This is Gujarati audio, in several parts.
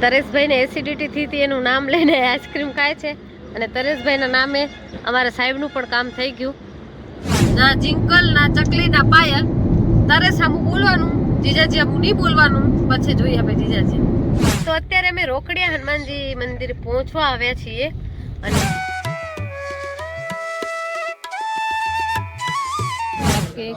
તરેશભાઈને એસિડિટી થઈ હતી એનું નામ લઈને આઈસ્ક્રીમ ખાય છે અને તરેશભાઈના નામે અમારા સાહેબનું પણ કામ થઈ ગયું. ના જિંકલ ના ચકલી ના પાયલ તરેશ આમું બોલવાનું, જીજાજી આમું નહીં બોલવાનું, પછી જોઈએ આપણે જીજાજી. તો અત્યારે અમે રોકડિયા હનુમાનજી મંદિર પહોંચવા આવ્યા છીએ અને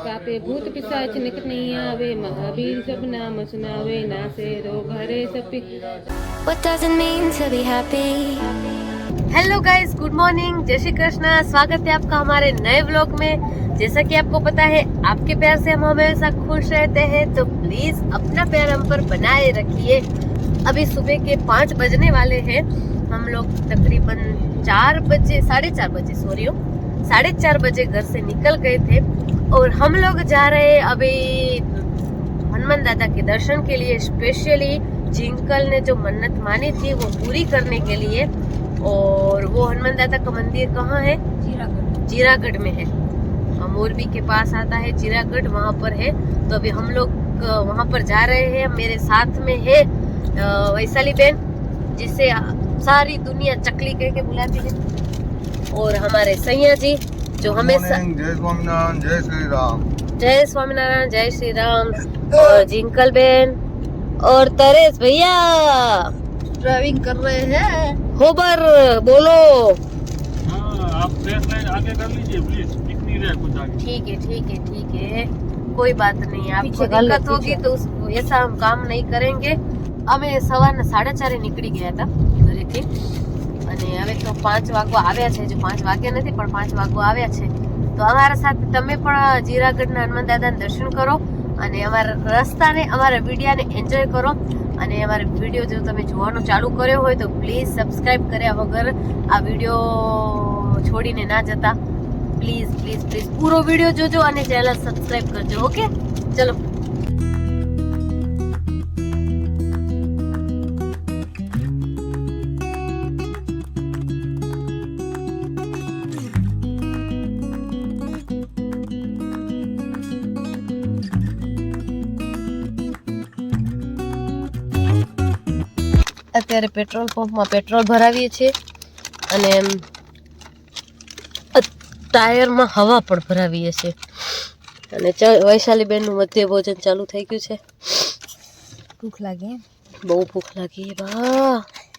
કાપે ભૂત પિશાચ નિકટ નહીં આવે, મહાવીર સબ નામ સુનાવે, નાસે રોગ હરે સપી. What does it mean to be happy? Hello guys, good morning, जय श्री कृष्णा. स्वागत है आपका हमारे नए व्लॉग में. जैसा कि आपको पता है आपके प्यार से हम हमेशा खुश रहते हैं, तो प्लीज अपना प्यार हम पर बनाए रखिए. अभी सुबह के 5 बजने वाले हैं. हम लोग तकरीबन 4 बजे 4:30 बजे घर से निकल गए थे और हम लोग जा रहे हैं अभी हनुमान दादा के दर्शन के लिए. स्पेशली जिंकल ने जो मन्नत मानी थी वो पूरी करने के लिए. और वो हनुमान दादा का मंदिर कहाँ है? जीरागढ़ में है. मोरबी के पास आता है जीरागढ़, वहाँ पर है. तो अभी हम लोग वहाँ पर जा रहे हैं. मेरे साथ में है वैशाली बहन, जिसे सारी दुनिया चकली कह के बुलाती है, और हमारे सैया जी जो हमेशा जय स्वामीनारायण जय श्री राम. जय स्वामीनारायण जय श्री राम. और जिंकल बहन और तरेश भैया ड्राइविंग कर रहे हैं. होबर बोलो. हाँ, आप फेस लाइन आगे कर लीजिए प्लीज, दिख नहीं रहा कुछ आगे. ठीक है ठीक है ठीक है, कोई बात नहीं. आपको दिक्कत होगी तो ऐसा हम काम नहीं करेंगे. અમે સવારના 4:30 નીકળી ગયા હતા ઘરેથી અને હવે તો 5 વાગવા આવ્યા છે. જો 5 વાગ્યા નથી પણ 5 વાગવા આવ્યા છે. તો અમારા સાથે તમે પણ જીરાગઢના હનુમાન દાદાના દર્શન કરો અને અમારા રસ્તાને, અમારા વિડીયોને એન્જોય કરો. અને અમારો વિડીયો જો તમે જોવાનું ચાલુ કર્યો હોય તો પ્લીઝ સબસ્ક્રાઇબ કર્યા વગર આ વિડીયો છોડીને ના જતા. પ્લીઝ પ્લીઝ પ્લીઝ પૂરો વિડીયો જોજો અને ચેનલ સબસ્ક્રાઇબ કરજો. ઓકે, ચલો. અત્યારે પેટ્રોલ પંપમાં પેટ્રોલ ભરાવીએ છીએ અને ટાયરમાં હવા પણ ભરાવીએ છીએ. અને વૈશાલી બેનનું મધ્ય ભોજન ચાલુ થઈ ગયું છે. ભૂખ લાગી, બહુ ભૂખ લાગી. વાહ,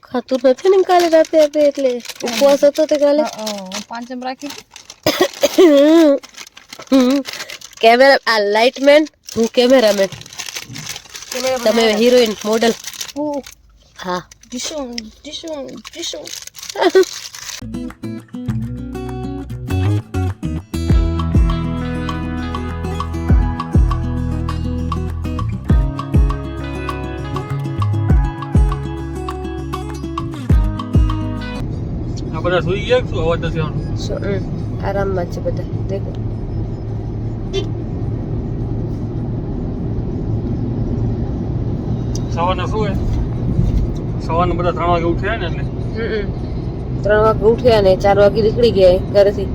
ખાતું નથી ને કાલે રાતે આપણે, એટલે ઉપવાસ હતો તે કાલે. પાંચમ રાખી. કેમેરા આ લાઇટમેન, હું કેમેરામેન, તમે હિરોઈન મોડલ. હા, ડિશોન ડિશોન ડિશોન. આ બધા સુઈ ગયા શું અવાજ નથી આવતો? આરામમાં છે બધા. દેખો સવારના શું હે? સવારના બધા 3 વાગે ઉઠ્યા ને, એટલે 3 વાગે ઉઠ્યા ને 4 વાગે નીકળી ગયા ઘરેથી.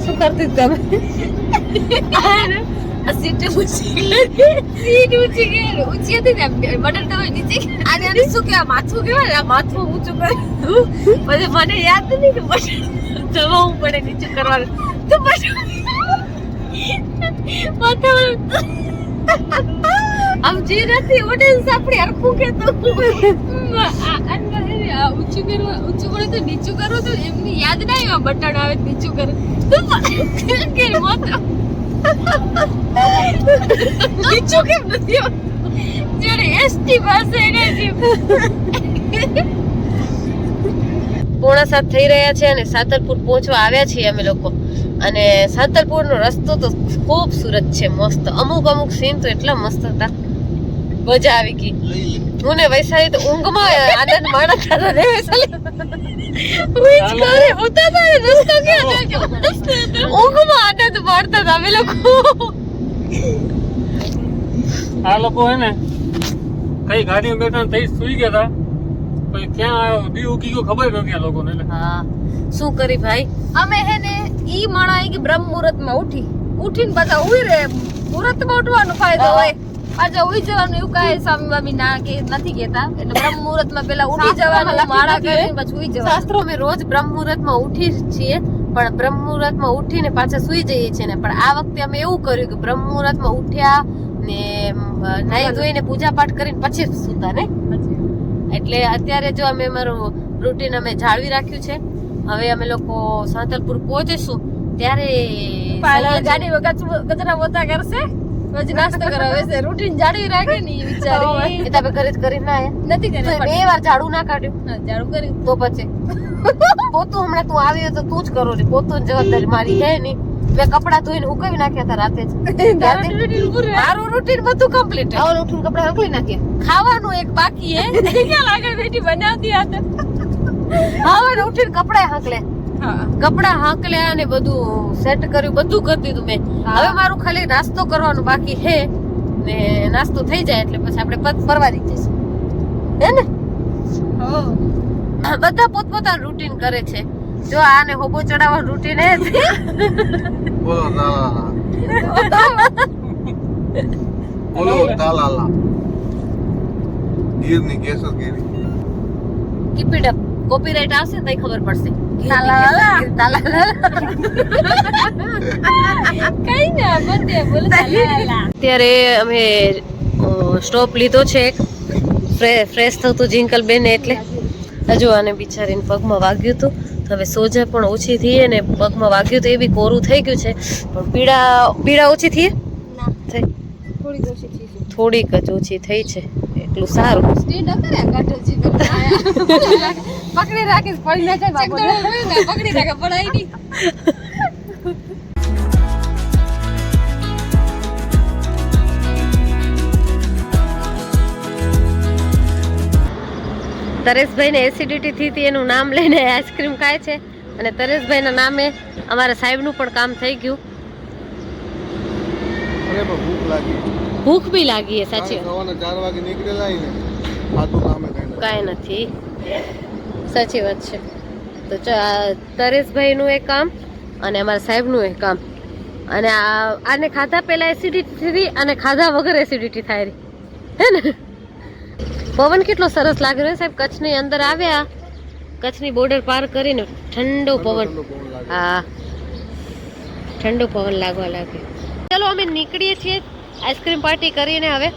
શું કરતી તમે? સીટ ઊંચી ગઈ, ઊંચી હતી ને બટન તો નીચે. આને શું કહેવાય? માથું કહેવાય. માથું ઊંચું કર્યું પછી મને યાદ નથી કે બટન દબાવવું પડે નીચે કરવાનું. તો પછી માથા આમ જે નથી ઓડિયન્સ આપણે હરખું કહેતો ઊંચું કરવા, ઊંચું પડે તો નીચું કરવું. તો એમની યાદ ના આવ્યા બટન આવે નીચું કરે તો કે માથા નીચું કેમ નથી જ્યારે એસટી પાસે એને જે 6:45 થઈ રહ્યા છે અને સાતલપુર પહોંચવા આવ્યા છીએ અમે લોકો. અને સાતલપુરનો રસ્તો તો ખૂબસૂરત છે, મસ્ત. અમુક સીન તો એટલા મસ્ત હતા, મજા આવી ગઈ. હું ને વૈશાલી તો ઊંઘમાં આનંદ માણતા હતા ને. વૈશાલી ઉતા હતા, રસ્તો ક્યાં જાય? અમે લોકો આ લોકો હે ને કઈ ગાડીમાં બેઠા ને તઈ સુઈ ગયા હતા પછી ક્યાં આવ્યો દી ઉગી ગયો ખબર નથી આ લોકોને એટલે હા શું કરી ભાઈ અમે હે ને ઈ માણા કે બ્રહ્મ મુહૂર્ત માં ઉઠીને પાછા ઉઈ રે મુહૂર્ત માં ઉઠવાનો ફાયદો હોય પાછા ઉઈ જવાનું એવું કાંઈ સ્વામી બામી ના કે નથી કહેતા એટલે બ્રહ્મ મુહૂર્ત માં પેલા ઉઠી જવાનું માળા કરીને પછી ઉઈ જવાનું શાસ્ત્રો અમે રોજ બ્રહ્મ મુહૂર્ત માં ઉઠી છીએ પણ બ્રહ્મ મુહૂર્ત માં ઉઠીને પાછા સુઈ જઈએ છીએ ને પણ આ વખતે અમે એવું કર્યું કે બ્રહ્મ મુહૂર્ત માં ઉઠ્યા ને નાઈ ધોઈને પૂજા પાઠ કરીને પછી સૂતા ને એટલે અત્યારે જો અમે અમારું રૂટીન અમે જાળવી રાખ્યું છે હવે અમે લોકો સાંતલપુર પહોંચીશું ત્યારે ગાડી કચરા પોતા કરશે પછી નાસ્તો કરાવે છે રૂટીન જાળવી રાખે ને ઈ વિચારી એ તમે ઘરે જ કરીને ના આયા નથી તો કરે બે વાર ઝાડુ ના કાઢ્યું જાડુ કરી તો પછી પોતું હમણાં તું આવી હોય તો તું જ કરો ને પોતું જવાબદારી મારી હે નહીં મેં કપડા ધોઈને ઉકાવી નાખ્યા હતા રાતે જ મારું રૂટીન બધું કમ્પ્લીટ હવે ઉઠીને કપડા હકલી નાખ્યા ખાવાનું એક બાકી હે ક્યાં લાગે બેટી બનાવતી હતા હવે ઉઠીને કપડા હાંકલે હા કપડા હાંકલ્યા અને બધું સેટ કર્યું બધું કરી દીધું મેં હવે મારું ખાલી નાસ્તો કરવાનો બાકી હે ને નાસ્તો થઈ જાય એટલે પછી આપણે પરવારી જઈશું હે ને બધા પોતપોતાનું રૂટીન કરે છે જો આને હોબો ચડાવવાનું રૂટીન હે બોલો તાલાલા બોલો તાલાલા ગીરની કેસર કેરી કીપ ઇટ અપ કોપીરાઈટ આવશે તો ખબર પડશે તાલાલા. તાલાલા. કઈ ના બધે બોલો તાલાલા અત્યારે અમે સ્ટોપ લીધો છે એક ફ્રેશ થતું જિંકલ બેન એટલે હજુ આને બિચારીને પગમાં વાગ્યું હતું તો હવે સોજા પણ ઓછી થઈ ને પગમાં વાગ્યું તો એ બી કોરું થઈ ગયું છે પણ પીડા ઓછી થઈ થોડી ઓછી થઈ છે થોડીક જ ઓછી થઈ છે એટલું સારું સ્ટેન્ડ અપ કરે કાઢો છે પકડી રાખીશ પડી ના જાય બાપો પકડી રાખે પડાઈ ની તરેશભાઈને એસિડિટી થઈ હતી એનું નામ લઈને આઈસ્ક્રીમ ખાય છે અને તરેશભાઈના નામે અમારા સાહેબનું પણ કામ થઈ ગયું અરે પણ ભૂખ લાગી ભૂખ બી લાગી છે સાચી સવારના 4 વાગે નીકળેલા ને ખાધું કામે કાંઈ નથી સાચી વાત છે તો તરેશભાઈનું એક કામ અને અમારા સાહેબનું એક કામ અને આને ખાધા પહેલા એસિડિટી થઈ અને ખાધા વગર એસિડિટી થાય રહી હે ને પવન કેટલો સરસ લાગે રહ્યો સાહેબ કચ્છની અંદર આવ્યા કચ્છની બોર્ડર પાર કરીને ઠંડો પવન હા ઠંડો પવન લાગવા લાગે ચલો અમે નીકળીએ છીએ આઈસ્ક્રીમ પાર્ટી કરીને હવે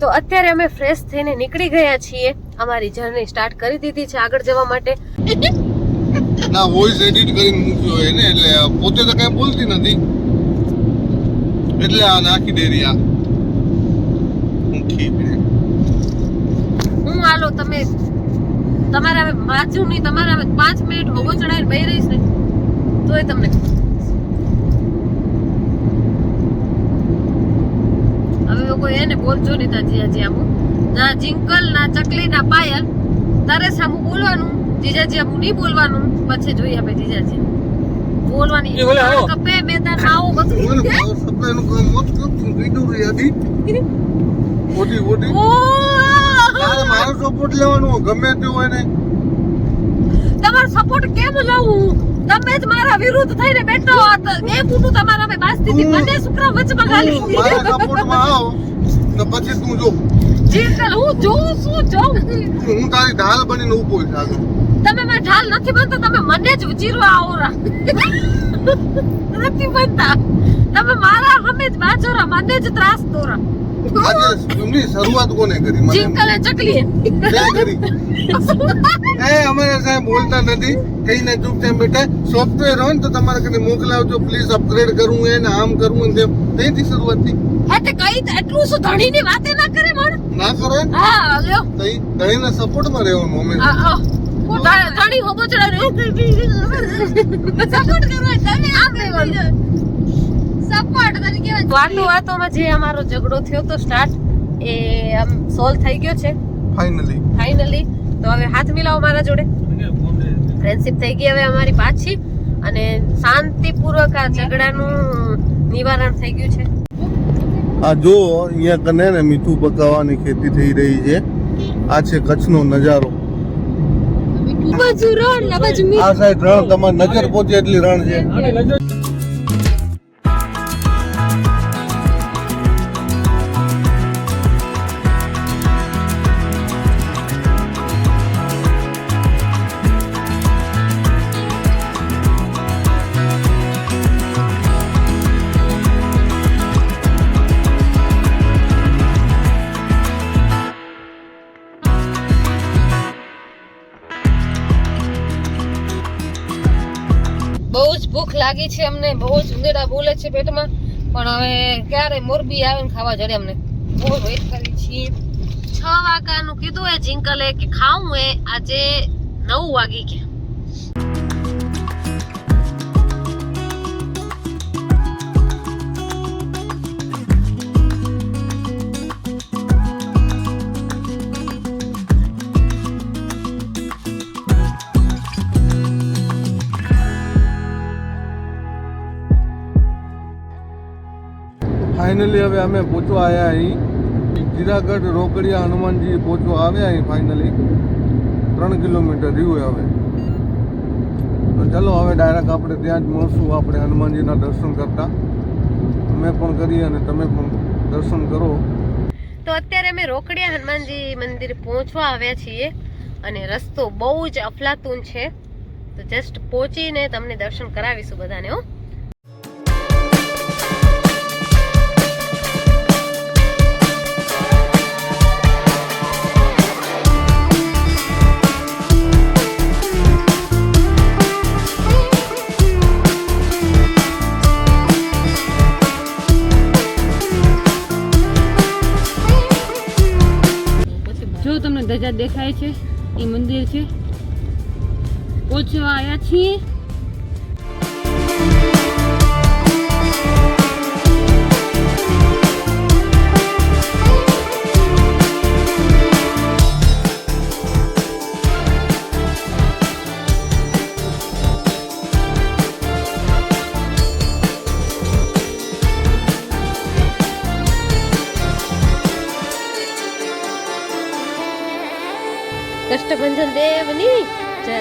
તો અત્યારે અમે ફ્રેશ થઈને નીકળી ગયા છીએ અમારી જર્ની સ્ટાર્ટ કરી દીધી છે આગળ જવા માટે ના વોઇસ એડિટ કરીને મૂક્યો હોય ને એટલે પોતે તો કઈ બોલતી નથી એટલે આ નાખી દે રહી આ હું ઠીક ને હું હાલો તમે તમારે હવે વાંચ્યું નહીં તમારે હવે 5 મિનિટ હોવો ચડાવીને બેહી રહીશ ને તોય તમને હવે કોઈ એને બોલજો નહીં તાજી હજી આમ ના જિંકલ ના ચકલી ના પાયલ તારે સામું બોલવાનું જીજાજી આમ નહીં બોલવાનું પછી જોઈએ આપણે જીજાજી બોલવાની એ બોલે આવો. કપે મેદાન આવો બધું મને પાવર સપ્લાય નું કામ મત કર તું કીધું રે આદી ઓટી ઓટી તારે મારો સપોર્ટ લેવાનો ગમે તે હોય ને તમારો સપોર્ટ કેમ લઉં તમે જ મારા વિરુદ્ધ થઈને બેઠો હોત એ પૂરું તમારા મે બાસ્તી હતી મને શુક્ર વચમાં ગાલી મારા સપોર્ટમાં આવ ને પછી તું જો જીકલ હું જોઉં શું જોઉં હું તારી ઢાલ બનીને ઊભો છું આગળ તમે મારા ઢાલ નથી બનતા તમે મને જ ચીરવા આવરા નથી બનતા તમે મારા હમે જ બાજોરા મને જ ત્રાસ દોરા આજે એમની શરૂઆત કોને કરી મને એમ ચિંકલે ચકલી ક્યાં કરી એ અમારે સાહેબ બોલતા નથી કઈને ચૂપચાપ બેઠા સોફ્ટવેર હોય ને તો તમારે કને મોકલાવજો પ્લીઝ અપગ્રેડ કરવું હે ને આમ કરવું ને તેમ ત્યાંથી શરૂઆત થઈ હે તે કઈ એટલું શું ધણીની વાતે ના કરે મણ ના કરો ને હા લ્યો તઈ ધણીના સપોર્ટમાં રહેવાનું અમે ધણી હોબો ચડાવ્યો સપોર્ટ કરવા તમે આમ રહેવાનું સપોર્ટ તને કેવા વાતોમાં જે અમારો ઝઘડો થયો તો સ્ટાર્ટ એ આમ સોલ્વ થઈ ગયો છે ફાઇનલી. તો હવે હાથ મિલાવો મારા જોડે, ફ્રેન્ડશિપ થઈ ગઈ હવે અમારી પાછી, અને શાંતિપૂર્વક આ ઝઘડાનું નિવારણ થઈ ગયું છે. આ જો અહીંયા કને ને મીઠું પકાવવાની ખેતી થઈ રહી છે. આ છે કચ્છનો નજારો. બાજુ રણ ના બાજુ આ સાઈડ રણ તમારી નજર પહોંચે એટલી રણ છે. બહુ જ ભૂખ લાગી છે અમને, બહુ જ ઉંદરડા બોલે છે પેટમાં, પણ હવે ક્યારે મોરબી આવે ને ખાવા જડે અમને. બહુ વેઇટ કરી છીએ. 6 વાગ્યાનું કીધું એ જિંકલે કે ખાવું એ, આજે 9 વાગી ગયા. ફાઇનલી હવે અમે પહોંચવા આવ્યા અહીં જીરાગઢ રોકડિયા હનુમાનજી પહોંચવા આવ્યા અહીં ફાઇનલી. 3 કિલોમીટર રહ્યું હવે. તો ચલો હવે ડાયરેક્ટ આપણે ત્યાં જ મળશું, આપણે હનુમાનજીના દર્શન કરતા. અમે પણ કરીએ અને તમે પણ દર્શન કરો. તો અત્યારે અમે રોકડિયા હનુમાનજી મંદિર પહોંચવા આવ્યા છીએ, અને રસ્તો બહુ જ અફલાતુન છે. તો જસ્ટ પહોંચીને તમને દર્શન કરાવીશું બધાને. હો જો તમને ધજા દેખાય છે એ મંદિર છે. પહોંચવા આવ્યા છીએ. કષ્ટભંજન દેવની જય.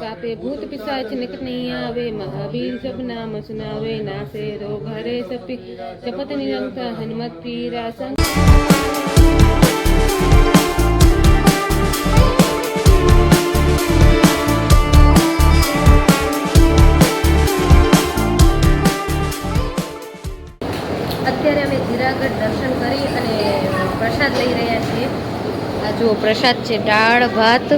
કાપે ભૂત પિશાચ નિકટ નહીં આવે, મહાવીર સબ નામ સુનાવે, નાસે રોગ હરે સપી, જપત નિરંતર હનુમત પીરા સંગ. અત્યારે અમે જીરાગઢ દર્શન કરી અને પ્રસાદ લઈ રહ્યા છીએ. આ જુઓ પ્રસાદ છે, દાળ ભાત,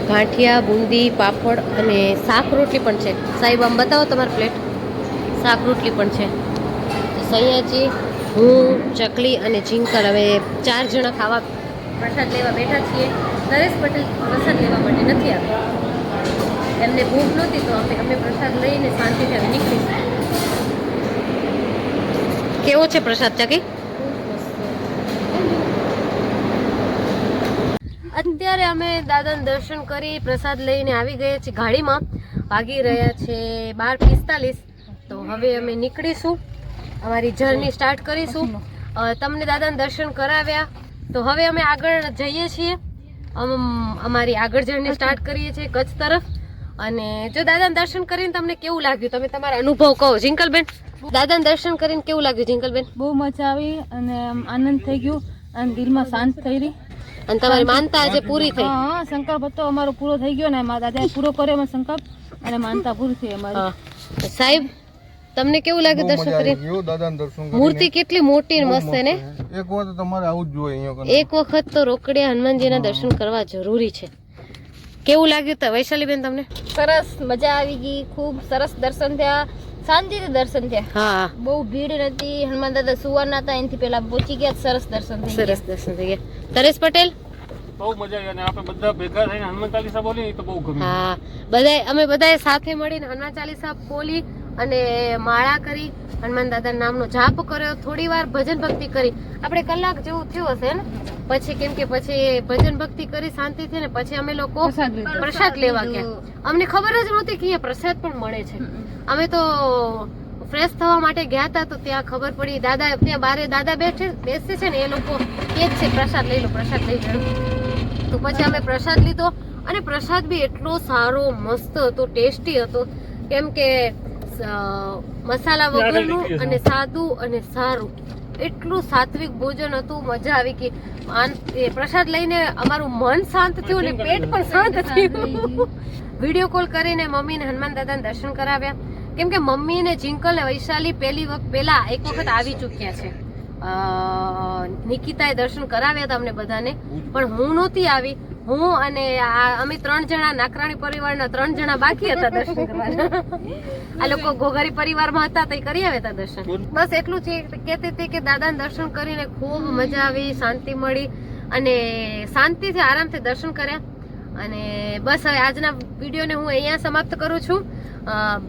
ગાંઠિયા, બુંદી, પાપડ અને શાક રોટલી પણ છે. સાહેબ આમ બતાવો તમારી પ્લેટ. શાક રોટલી પણ છે. તો સૈયાજી, હું, ચકલી અને જિંકલ હવે 4 જણા ખાવા પ્રસાદ લેવા બેઠા છીએ. નરેશ પટેલ પ્રસાદ લેવા માટે નથી આવ્યા, એમને ભૂખ નહોતી, તો અમે પ્રસાદ લઈને શાંતિથી હવે નીકળીશું. કેવો છે પ્રસાદ ચકી? અત્યારે અમે દાદાના દર્શન કરી પ્રસાદ લઈને આવી ગયા છીએ ગાડીમાં. વાગી રહ્યા છે 12:45. તો હવે અમે નીકળીશું, અમારી જર્ની સ્ટાર્ટ કરીશું. તમને દાદાના દર્શન કરાવ્યા તો હવે અમે આગળ જઈએ છીએ. અમારી આગળ જર્ની સ્ટાર્ટ કરીએ છીએ કચ્છ તરફ. અને જો દાદાના દર્શન કરીને તમને કેવું લાગ્યું, તમે તમારા અનુભવ કહો. જિંકલબેન, દાદાના દર્શન કરીને કેવું લાગ્યું જિંકલબેન? બહુ મજા આવી અને આનંદ થઈ ગયો અને દિલમાં શાંત થઈ રહી. અને તમારી માનતા આજે પૂરી થઈ? હા, સંકલ્પ હતો અમારો પૂરો થઈ ગયો ને મારા દાદાએ પૂરો કર્યો અમારો સંકલ્પ અને માનતા પૂરી થઈ અમારી. સાહેબ, તમને કેવું લાગ્યું દર્શન કરીને? દાદાના દર્શન મૂર્તિ કેટલી મોટી અને મસ્ત છે ને. એક વખત તમારે આવું જ જોઈએ અહીંયા. એક વખત તો રોકડિયા હનુમાનજીના દર્શન કરવા જરૂરી છે. કેવું લાગ્યું તો વૈશાલીબેન તમને? સરસ, મજા આવી ગઈ. ખૂબ સરસ દર્શન થયા, શાંતિથી દર્શન થયા. હા, બહુ ભીડ નથી. હનુમાન દાદા સુવાના હતા, એનાથી પહેલા પહોંચી ગયા. સરસ દર્શન થઈ ગયા. સરસ દર્શન થઈ ગયા. તરેશ પટેલ? બહુ મજા આવી અને આપણે બધા ભેગા થઈને હનુમાન ચાલીસા બોલી તો બહુ ગમ્યું. હા, અમે બધાએ સાથે મળીને હનુમાન ચાલીસા બોલી અને માળા કરી, હનુમાન દાદા નામનો જાપ કર્યો, થોડી વાર ભજન ભક્તિ કરી. આપણે કલાક જેવું થયું હશે ને પછી, કેમ કે પછી ભજન ભક્તિ કરી શાંતિથી ને પછી અમે લોકો પ્રસાદ લેવા ગયા. અમને ખબર જ નહોતી કે અહીંયા પ્રસાદ પણ મળે છે. અમે તો ફ્રેશ થવા માટે ગયા હતા તો ત્યાં ખબર પડી, દાદા ત્યાં બારે દાદા બેસે છે ને, એ લોકો કે છે પ્રસાદ લઈ લો, પ્રસાદ લઈ લો. તો પછી અમે પ્રસાદ લીધો અને પ્રસાદ બી એટલો સારો મસ્ત હતો, ટેસ્ટી હતો. કેમ કે મસાલા વગરનું અને સાદું અને સારું, એટલું સાત્વિક ભોજન હતું. મજા આવી ગઈ. પ્રસાદ લઈને અમારું મન શાંત થયું ને પેટ પણ શાંત થયું. વિડીયો કોલ કરીને મમ્મીને હનુમાન દાદાના દર્શન કરાવ્યા. કેમ કે મમ્મી ને જિંકલ ને વૈશાલી પહેલા એક વખત આવી ચૂક્યા છે. નિકિતાએ દર્શન કરાવ્યા હતા અમને બધાને, પણ હું નહોતી આવી. હું અને અમે 3 જણા નાકરાણી પરિવારના 3 જણા બાકી હતા દર્શન કરવાના. આ લોકો ઘોઘરી પરિવારમાં હતા તો કરી આવ્યા હતા દર્શન. બસ એટલું છે. કહેતી હતી કે દાદાના દર્શન કરીને ખૂબ મજા આવી, શાંતિ મળી અને શાંતિથી આરામથી દર્શન કર્યા. અને બસ હવે આજના વિડીયોને હું અહીંયા સમાપ્ત કરું છું.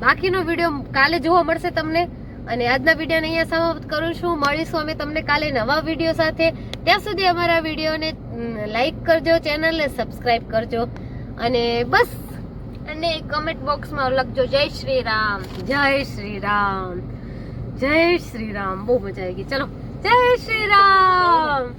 બાકીનો વિડીયો કાલે જોવા મળશે તમને. અને આજના વિડીયોને અહીંયા સમાપ્ત કરું છું. મળીશું અમે તમને કાલે નવા વિડીયો સાથે. ત્યાં સુધી અમારા વિડીયોને લાઈક કરજો, ચેનલને સબસ્ક્રાઇબ કરજો અને બસ. અને કમેન્ટ બોક્સમાં લખજો જય શ્રી રામ, જય શ્રી રામ, જય શ્રી રામ. બહુ મજા આવી ગઈ. ચલો, જય શ્રી રામ.